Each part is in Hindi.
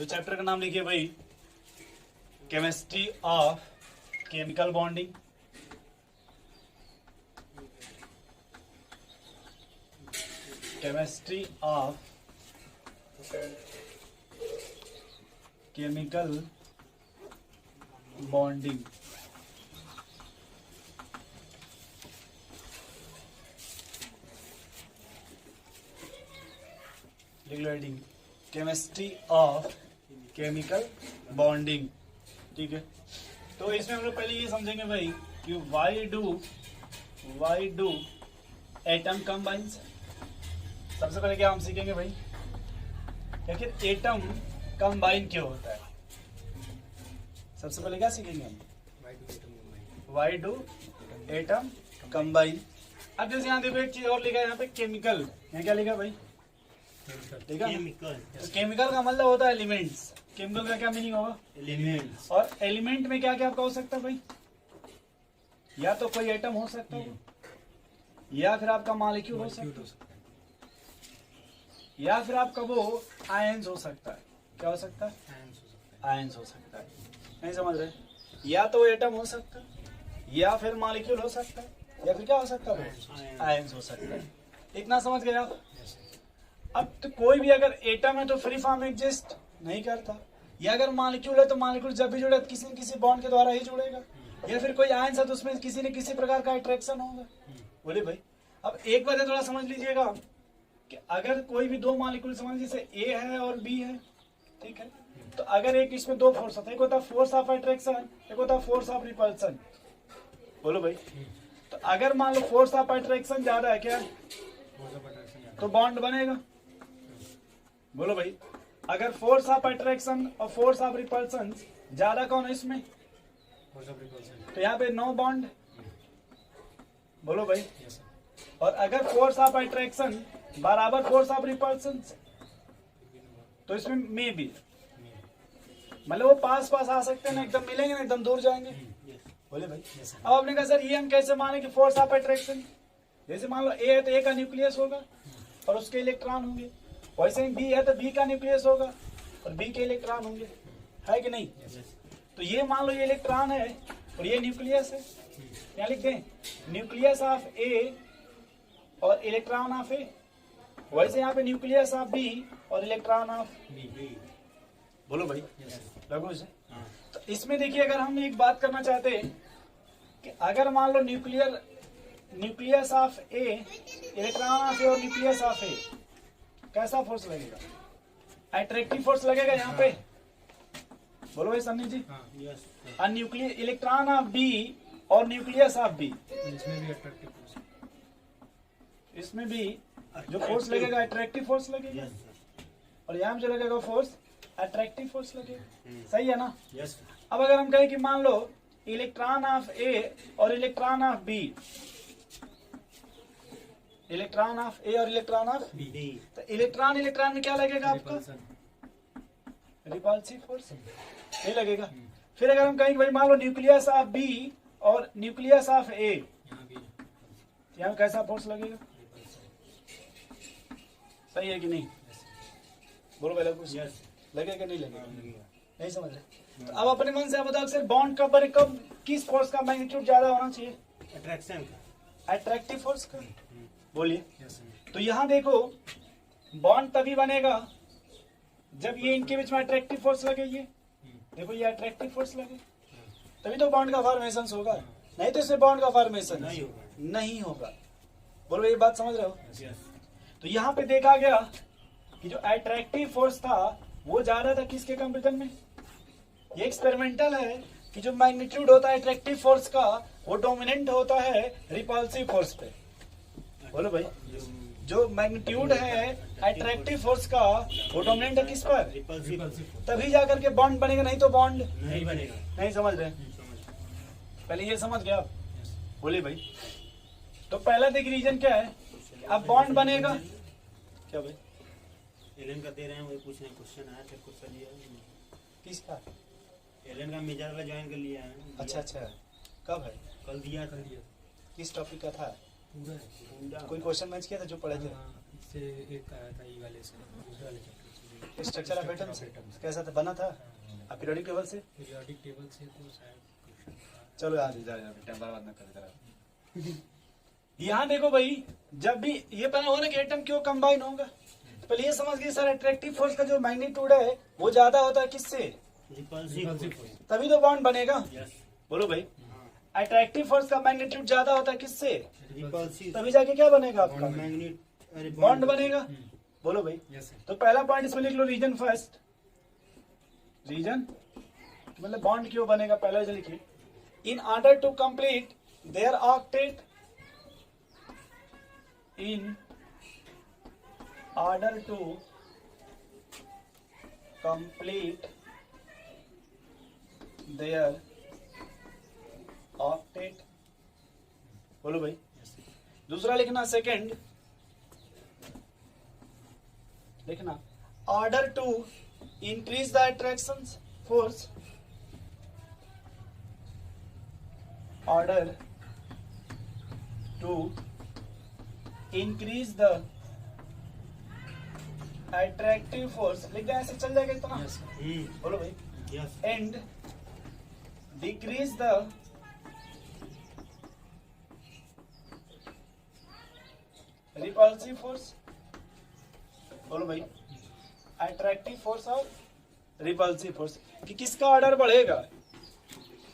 तो चैप्टर का नाम लिखिए भाई, chemistry of chemical bonding. Chemistry of chemical bonding. लिख लो heading, chemistry of chemical bonding. ठीक है, तो इसमें हम लोग पहले ये समझेंगे भाई कि वाई डू एटम कंबाइंस। सबसे पहले क्या हम सीखेंगे भाई, आखिर एटम कंबाइन क्यों होता है। सबसे पहले क्या सीखेंगे हम, वाई डू एटम कंबाइन। अब जैसे यहाँ देखो एक चीज और लिखा है यहाँ पे, केमिकल। यहाँ क्या लिखा भाई, ठीक है। तो केमिकल का मतलब होता है एलिमेंट्स। केमिकल का क्या मीनिंग होगा, एलिमेंट्स। और एलिमेंट में क्या क्या आपका हो सकता है भाई, या तो कोई एटम हो सकता है, या फिर आपका मॉलिक्यूल हो सकता है, या फिर आपका वो आयंस हो सकता है। क्या हो सकता है, आयंस हो सकता है। नहीं समझ रहे, या तो एटम हो सकता है, या फिर मॉलिक्यूल हो सकता है, या फिर क्या हो सकता है, आयंस हो सकता है। इतना समझ गए आप। अब तो कोई भी अगर एटम है तो फ्री फॉर्म एग्जिस्ट नहीं करता, या अगर मॉलिक्यूल है तो मॉलिक्यूल जब भी जुड़े तो किसी न किसी बॉन्ड के द्वारा ही जुड़ेगा, या फिर कोई आयंस है तो उसमें किसी न किसी प्रकार का अट्रैक्शन होगा। बोले भाई, अब एक बात थोड़ा समझ लीजिएगा कि अगर कोई भी दो मॉलिक्यूल समझ, जैसे ए है और बी है, ठीक है, तो अगर एक इसमें दो फोर्स होता है, एक होता है फोर्स ऑफ अट्रैक्शन, एक होता है फोर्स ऑफ रिपल्सन। बोलो भाई, तो अगर मान लो फोर्स ऑफ अट्रैक्शन ज्यादा है क्या, तो बॉन्ड बनेगा। बोलो भाई, अगर फोर्स ऑफ अट्रैक्शन और फोर्स ऑफ रिपल्सन ज्यादा कौन है इसमें, तो यहाँ पे नो बॉन्ड। बोलो भाई, और अगर फोर्स ऑफ अट्रैक्शन बराबर फोर्स ऑफ रिपल्सन तो इसमें मे भी, मतलब वो पास पास आ सकते हैं ना, एकदम मिलेंगे ना, एकदम दूर जाएंगे। बोले भाई, अब आपने कहा सर ये हम कैसे माने कि फोर्स ऑफ अट्रैक्शन, जैसे मान लो ए है तो ए का न्यूक्लियस होगा और उसके इलेक्ट्रॉन होंगे, वैसे ही बी है तो बी का न्यूक्लियस होगा और बी के इलेक्ट्रॉन होंगे, है कि नहीं। तो ये मान लो ये इलेक्ट्रॉन है और ये न्यूक्लियस है, क्या लिख दें, न्यूक्लियस ऑफ ए और इलेक्ट्रॉन ऑफ ए। वैसे यहाँ पे न्यूक्लियस ऑफ बी और इलेक्ट्रॉन ऑफ बी। बोलो भाई, लगो से। तो इसमें देखिए, अगर हम एक बात करना चाहते हैं कि अगर मान लो nucleus of A, electron of A और न्यूक्लियस ऑफ ए, कैसा फोर्स लगेगा, अट्रैक्टिव फोर्स लगेगा यहाँ पे। बोलो भाई सन्नी जी, और न्यूक्लियस इलेक्ट्रॉन ऑफ बी और न्यूक्लियस ऑफ बी, इसमें भी जो फोर्स लगेगा अट्रैक्टिव फोर्स लगेगा, और यहाँ जो लगेगा फोर्स अट्रैक्टिव फोर्स लगेगा। सही है ना। अब अगर हम कहें कि मान लो इलेक्ट्रॉन ऑफ ए और electron of B, electron of A और इलेक्ट्रॉन ऑफ बी, तो इलेक्ट्रॉन में क्या लगेगा आपका, रिपल्सिव फोर्स, ये लगेगा। फिर अगर हम कहें कि भाई मान लो न्यूक्लियस ऑफ बी और न्यूक्लियस ऑफ ए, यहाँ कैसा फोर्स लगेगा, सही है कि नहीं। बोलो पहले कुछ लगेगा नहीं लगेगा, नहीं समझ रहे। तो अब अपने मन से आप बताओ सर बॉन्ड कब बने, कब किस फोर्स का मैग्नीट्यूड ज्यादा होना चाहिए, अट्रैक्शन का, अट्रैक्टिव फोर्स का। बोलिए, तो यहाँ देखो बॉन्ड तभी बनेगा जब ये इनके बीच में अट्रैक्टिव फोर्स लगे, ये देखो ये अट्रैक्टिव फोर्स लगे, तभी तो बॉन्ड का फॉर्मेशन होगा, नहीं तो इसमें बॉन्ड का फॉर्मेशन नहीं होगा। बोलो ये बात समझ रहे हो। तो यहाँ पे देखा गया कि जो अट्रैक्टिव फोर्स था वो ज्यादा था किसके कंपेरिजन में, ये एक्सपेरिमेंटल है कि जो मैग्नीट्यूड होता है अट्रैक्टिव फोर्स का वो डोमिनेंट होता है रिपल्सिव फोर्स पे। बोलो भाई, जो मैग्नीट्यूड है अट्रैक्टिव फोर्स का वो डोमिनेंट है किस पर, रिपल्सिव, तभी जाकर के बॉन्ड बनेगा, नहीं तो बॉन्ड नहीं बनेगा। नहीं समझ रहे, पहले ये समझ गया आप। बोलिए भाई, तो पहला देखिए रीजन क्या है, अब बॉन्ड बनेगा क्या भाई, एलन का दे रहे हैं, वही पूछ रहे हैं, क्वेश्चन आया था कुछ लिया किसका, एलन का मेजर वाला ज्वाइन कर लिया है। अच्छा, कब है, कल दिया था। किस टॉपिक का था, पूरा कोई क्वेश्चन मैच किया था जो पढ़े थे, से एक आया था ई वाले से, दूसरे वाले चैप्टर से स्ट्रक्चर ऑफ एटम्स कैसा था, बना था पीरियोडिक टेबल से? पीरियोडिक टेबल से तो शायद क्वेश्चन था। चलो यार टाइम बर्बाद ना कर। यहाँ देखो भाई, जब भी ये पता होगा ना कि एटम क्यों कंबाइन होगा, तो पहले ये समझ गए सर अट्रैक्टिव फोर्स का जो मैग्नीट्यूड है वो ज्यादा होता है किससे? रिपल्सिव तभी तो बॉन्ड बनेगा। यस बोलो भाई, अट्रैक्टिव फोर्स का मैग्नीट्यूड ज्यादा होता है किससे? रिपल्सिव तभी जाके क्या बनेगा आपका? मैग्नेट, अरे बॉन्ड बनेगा। बोलो भाई, यस सर। तो पहला पॉइंट इसमें लिख लो, रीजन फर्स्ट। रीजन मतलब बॉन्ड क्यों बनेगा, पहला जो लिखिए। In order to complete their octet, in order to complete their octet. बोलो भाई, दूसरा लिखना, सेकंड लिखना, order to increase the attraction force, order to increase the attractive force, लिख दे, ऐसे चल जाएगा इतना। Yes sir. बोलो भाई, yes and decrease the repulsive force. बोलो भाई, अट्रैक्टिव फोर्स और रिपल्सिव फोर्स, कि किसका ऑर्डर बढ़ेगा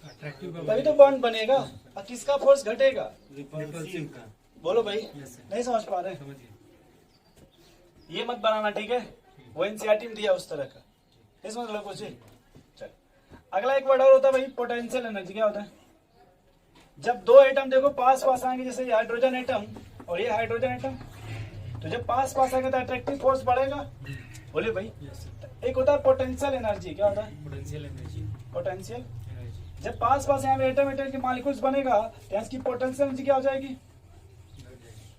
अट्रैक्टिव तभी तो बॉन्ड बनेगा, और किसका फोर्स घटेगा? रिपल्सिव का बोलो भाई, यस सर। नहीं समझ पा रहे? समझ गए। ये मत बनाना, ठीक है? वो एनसीईआरटी में दिया उस तरह का, इस मतलब कुछ। चल, अगला एक वर्ड और होता है भाई, पोटेंशियल एनर्जी। क्या होता है? जब दो एटम देखो पास पास आएंगे, जैसे ये हाइड्रोजन एटम और ये हाइड्रोजन एटम, तो जब पास पास आएंगे तो अट्रैक्टिव फोर्स बढ़ेगा। बोले भाई, यस सर। एक होता है पोटेंशियल एनर्जी। क्या होता है पोटेंशियल एनर्जी। पोटेंशियल? एनर्जी जब पास पास यहाँ एटम एटम के मॉलिक्यूल्स बनेगा तो इसकी पोटेंशियल एनर्जी क्या हो जाएगी?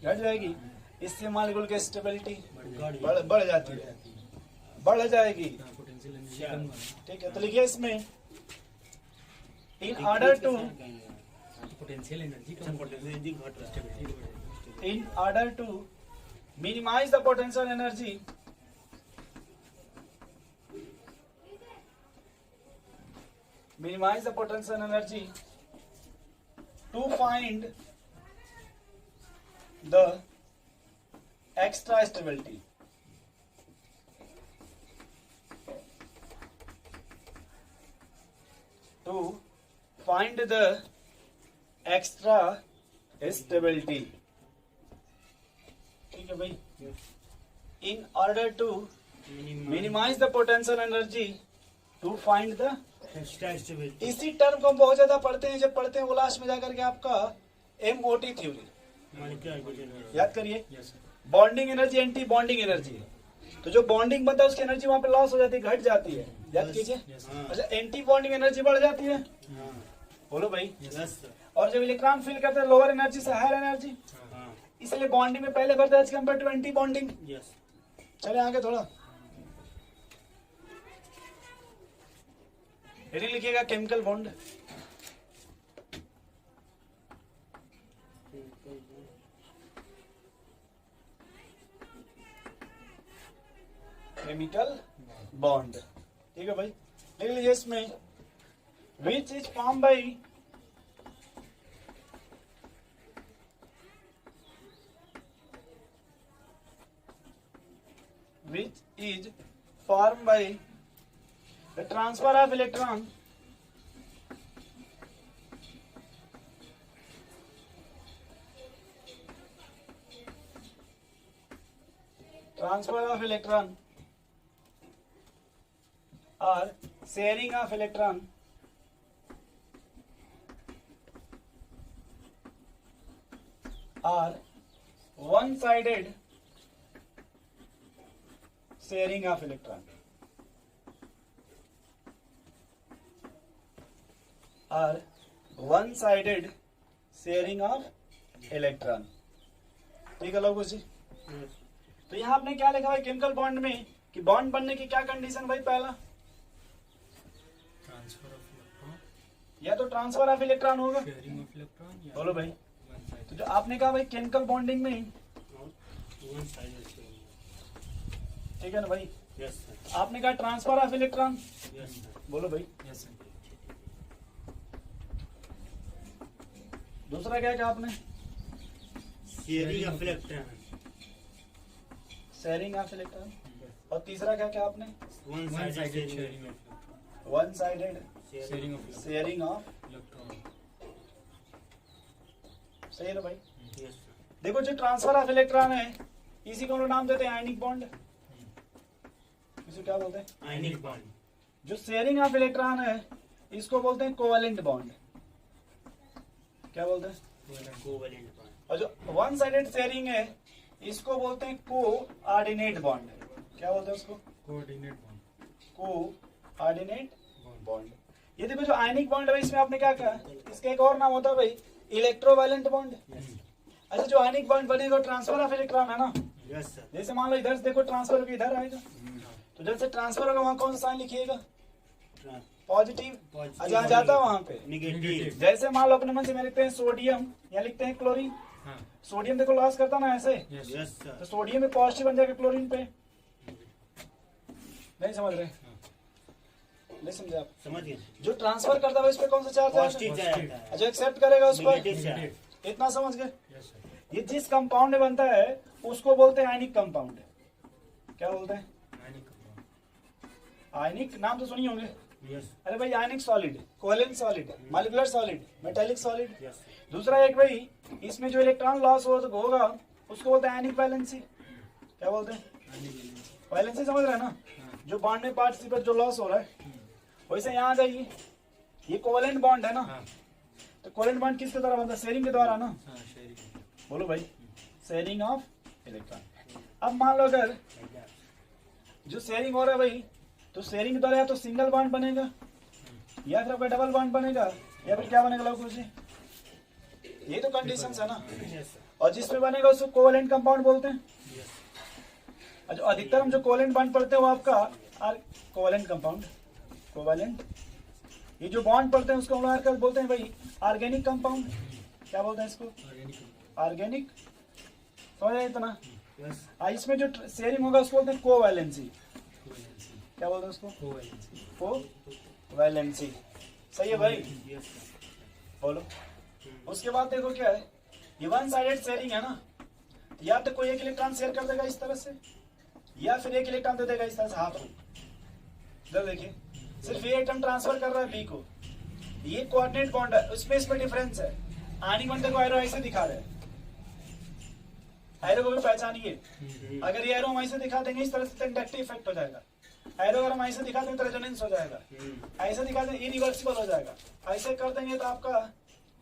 घट जाएगी। इससे मॉलिक्यूल की स्टेबिलिटी बढ़ जाती है, बढ़ जाएगी। पोटेंशियल एनर्जी कम होगा। ठीक है, तो लिखिए इसमें, in order to, potential energy कम होगा। पोटेंशियल घट रहा स्टेबिलिटी बढ़ेगी। in order to minimize the potential energy, minimize the potential energy to find the extra stability. To find the extra stability. ठीक है भाई, in order to minimize the potential energy to find the, extra stability इसी टर्म को हम बहुत ज्यादा पढ़ते हैं, जब पढ़ते हैं वो लास्ट में जाकर के आपका MOT थ्योरी याद करिए। Yes sir. Bonding energy, anti bonding energy, तो जो बॉन्डिंग बनता है उसकी एनर्जी वहां पे लॉस हो जाती है, घट जाती है। याद कीजिए। यस अच्छा, एंटी बॉन्डिंग एनर्जी बढ़ जाती है। हाँ बोलो भाई, यस और जब इलेक्ट्रॉन फील करते हैं लोअर एनर्जी से हायर एनर्जी, हाँ इसलिए बॉन्डिंग में पहले बढ़ता है as compare to anti bonding. Yes चले आगे थोड़ा, हेडिंग लिखिएगा केमिकल बॉन्ड। केमिकल बॉन्ड, ठीक है भाई, लिख लीजिए इसमें, which is form by which is formed by the transfer of electron or sharing of electron or one-sided sharing of electron or one-sided sharing of electron। ठीक है लोगों जी, तो यहाँ आपने क्या लिखा है केमिकल बॉन्ड में कि बॉन्ड बनने की क्या कंडीशन भाई? पहला, ट्रांसफर ऑफ इलेक्ट्रॉन, या तो ट्रांसफर ऑफ इलेक्ट्रॉन होगा। शेयरिंग ऑफ इलेक्ट्रॉन, या बोलो भाई, वन साइड। तो जो आपने कहा भाई केमिकल बॉन्डिंग में, वन साइड ठीक है ना भाई, यस सर आपने कहा transfer of electron, yes sir बोलो भाई। Yes sir. दूसरा क्या कहा आपने? Sharing of electron sharing of electron. और तीसरा क्या कहा आपने? One one sided sided sharing sharing of one sided sharing of sharing of. Electron. सही है ना भाई? यस सर देखो जो ट्रांसफर ऑफ इलेक्ट्रॉन है इसी को हम लोग नाम देते हैं आयनिक बॉन्ड। इसे क्या बोलते हैं? आयनिक बॉन्ड जो शेयरिंग ऑफ इलेक्ट्रॉन है इसको बोलते हैं कोवेलेंट बॉन्ड। क्या बोलते हैं? कोवेलेंट बॉन्ड और जो वन साइडेड शेयरिंग है इसको बोलते हैं कोऑर्डिनेट बॉन्ड। क्या बोलते हैं उसको? Coordinate bond. Coordinate bond. Bond. ये देखो जो आयनिक बॉन्ड है भाई इसमें आपने क्या कहा? इसका एक और नाम होता है भाई इलेक्ट्रोवायलेंट बॉन्ड। अच्छा जो आयनिक बॉन्ड बनेगा ट्रांसफर ऑफ इलेक्ट्रॉन है ना। यस सर जैसे मान लो इधर से देखो ट्रांसफर होकर इधर आएगा, तो जब से ट्रांसफर होगा वहां कौन सा साइन लिखिएगा? पॉजिटिव। जहाँ जाता है वहां पे नेगेटिव जैसे मान लो अपने मन से में लिखते हैं सोडियम या लिखते हैं क्लोरीन। हाँ। सोडियम देखो लॉस करता ना ऐसे, यस यस तो सर सोडियम में पॉजिटिव बन जाएगा क्लोरीन पे। नहीं समझ रहे? नहीं समझे आप? समझ गए जो ट्रांसफर करता है उस पे कौन सा चार्ज पॉजिटिव आएगा? जाता है जो एक्सेप्ट करेगा उस पर नेगेटिव चार्ज इतना समझ गए? Yes sir. ये जिस कंपाउंड में बनता है उसको बोलते हैं आयनिक कंपाउंड। क्या बोलते हैं? Ionic compound. आयनिक नाम तो सुनी होंगे। यस अरे भाई आयनिक solid, covalent solid, molecular solid, metallic solid. Yes दूसरा एक भाई इसमें जो इलेक्ट्रॉन लॉस होगा उसको बोलते हैं आयनिक वैलेंसी। क्या बोलते हैं? आयनिक वैलेंसी समझ रहे हैं ना? जो बॉन्ड में पार्टिसिपेट जो लॉस हो रहा है वैसे यहाँ आ जाइए, ये कोवेलेंट बॉन्ड है ना। हाँ। तो कोवेलेंट बॉन्ड किसके द्वारा बनता है? शेयरिंग के द्वारा ना। हाँ शेयरिंग। बोलो भाई शेयरिंग ऑफ इलेक्ट्रॉन। अब मान लो अगर जो शेयरिंग हो रहा है भाई तो शेयरिंग के द्वारा या तो सिंगल बॉन्ड बनेगा या फिर आपका डबल बॉन्ड बनेगा या फिर क्या बनेगा लोग कुछ। ये तो कंडीशंस है ना। यस सर और जिसमें बनेगा उसको कोवेलेंट कंपाउंड बोलते हैं। यस और जो अधिकतर हम जो कोवेलेंट बॉन्ड पढ़ते हैं वो आपका कोवेलेंट कंपाउंड, कोवेलेंट। ये जो बॉन्ड पढ़ते हैं उसको हम लोग बोलते हैं भाई ऑर्गेनिक कंपाउंड। क्या बोलते हैं इसको? ऑर्गेनिक। ऑर्गेनिक। समझ रहे इतना? यस इसमें जो शेयरिंग होगा उसको बोलते हैं कोवैलेंसी। कोवैलेंसी। क्या बोलते हैं उसको? कोवैलेंसी। कोवैलेंसी। सही है भाई? यस सर बोलो। उसके बाद देखो क्या है, ये वन साइडेड शेयरिंग है ना। या तो कोई एक इलेक्ट्रॉन शेयर कर देगा इस तरह से या फिर एक इलेक्ट्रॉन दे देगा इस तरह से हाथ में। इधर देखिए सिर्फ ये एटम ट्रांसफर कर रहा है बी को। ये कोऑर्डिनेट बॉन्ड है, उसमें इसमें डिफरेंस है। आयनिक बॉन्ड को एरो ऐसे दिखा रहे हैं, एरो को भी पहचानिए। अगर ये एरो हम ऐसे दिखा देंगे इस तरह से तो इंडक्टिव इफेक्ट हो जाएगा। एरो अगर हम ऐसे दिखा देंगे तो रेजोनेंस हो जाएगा। ऐसे दिखा देंगे इरिवर्सिबल हो जाएगा। ऐसे कर देंगे तो आपका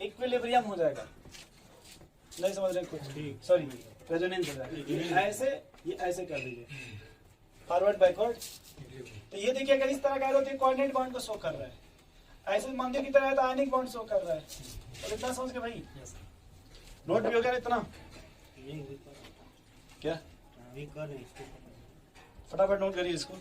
इक्विलिब्रियम हो जाएगा। नहीं समझ रहे कुछ? सॉरी रेजोनेंस हो जाएगा। ऐसे ये ऐसे कर दीजिए फॉरवर्ड बैकवर्ड। तो ये देखिए अगर इस तरह का एरो तो कोऑर्डिनेट बॉन्ड को शो कर रहा है। ऐसे मंदिर की तरह है तो आयनिक बॉन्ड शो कर रहा है। और इतना समझ के भाई नोट भी हो गया इतना? क्या अभी कर रहे हैं इसको फटाफट नोट करिए इसको।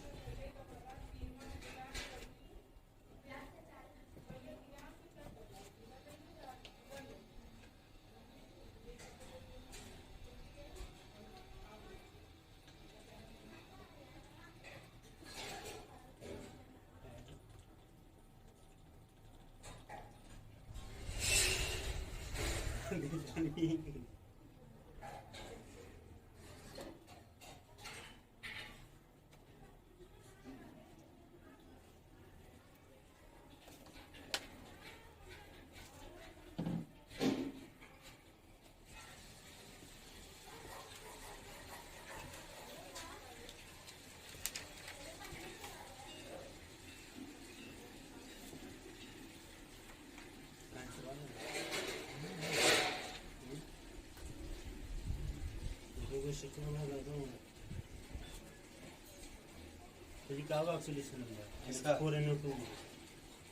का ऑक्सीडेशन नंबर इसका? NH4NO2 में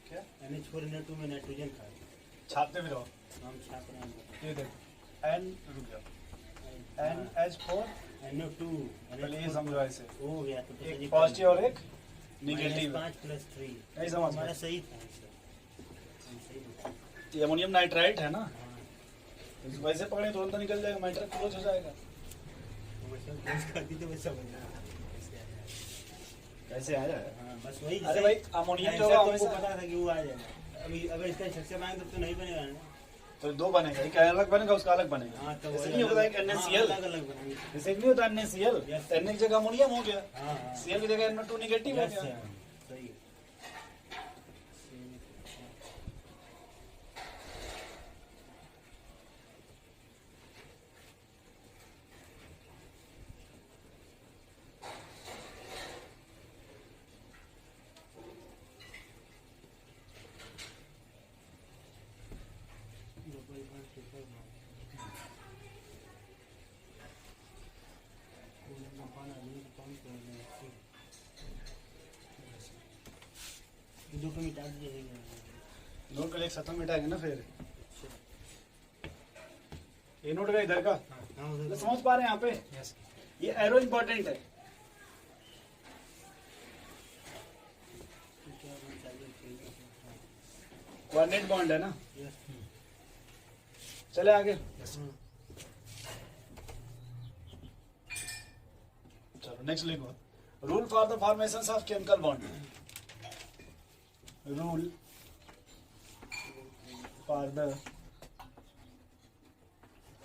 क्या NH4NO2 में नाइट्रोजन का है। छापते भी रहो। हम छाप रहे हैं ये देखो एन रुक जाओ NH4 NO2 पहले ये समझो ऐसे हो गया तो एक पॉजिटिव और एक नेगेटिव। 5+3 नहीं समझ हमारा में? सही था सर। ये अमोनियम नाइट्राइट है ना। हाँ वैसे पकड़े तुरंत निकल जाएगा, मैटर क्लोज हो जाएगा। वैसे कर दी तो वैसा बना ऐसे आ जाए। हाँ, बस वही अरे भाई अमोनियम जो ऐसा होगा तुमको हमेशा पता था कि वो आ जाएगा। अभी अगर इसका स्ट्रक्चर बनाएंगे तब तो नहीं बनेगा ना। तो दो बनेगा, एक अलग बनेगा उसका अलग बनेगा। हाँ, तो जैसे वही नहीं होता है हाँ, NaCl, अलग अलग बनाएंगे। जैसे नहीं होता NaCl, Yes. तो Na की जगह अमोनियम हो गया, हाँ हाँ Cl की जगह NO2 नेगेटिव हो Yes, गया। हाँ, सही है। दो को मिटा दीजिएगा। नोट का एक खत्म मिटाएंगे ना फिर। ये नोट का इधर का हाँ, उधर तो समझ पा रहे हैं यहाँ पे, यस ये एरो इंपॉर्टेंट है। क्या होना चाहिए? कोऑर्डिनेट बॉन्ड है ना। यस। चले आगे, यस चलो नेक्स्ट लिखो। Rule for the formation of chemical bond. Rule for the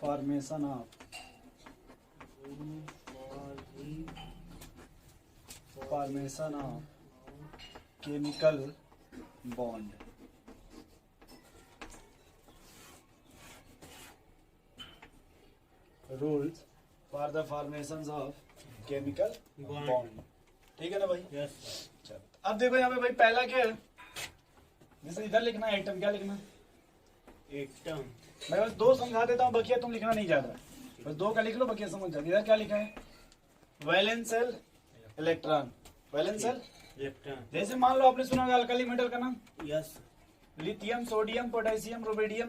formation of formation of chemical bond. Rules for the formation of chemical bond. ठीक है ना भाई। यस। चलो अब देखो यहाँ पे भाई पहला क्या है, जैसे इधर लिखना है एटम, क्या लिखना है? एटम। मैं बस दो समझा देता हूँ, बकिया तुम लिखना नहीं ज्यादा, बस दो का लिख लो, बकिया समझ जाओ। इधर क्या लिखा है? Valence shell, electron. Valence shell, electron. जैसे मान लो आपने सुना होगा अल्कली मेटल का नाम, yes. Lithium, sodium, potassium, rubidium,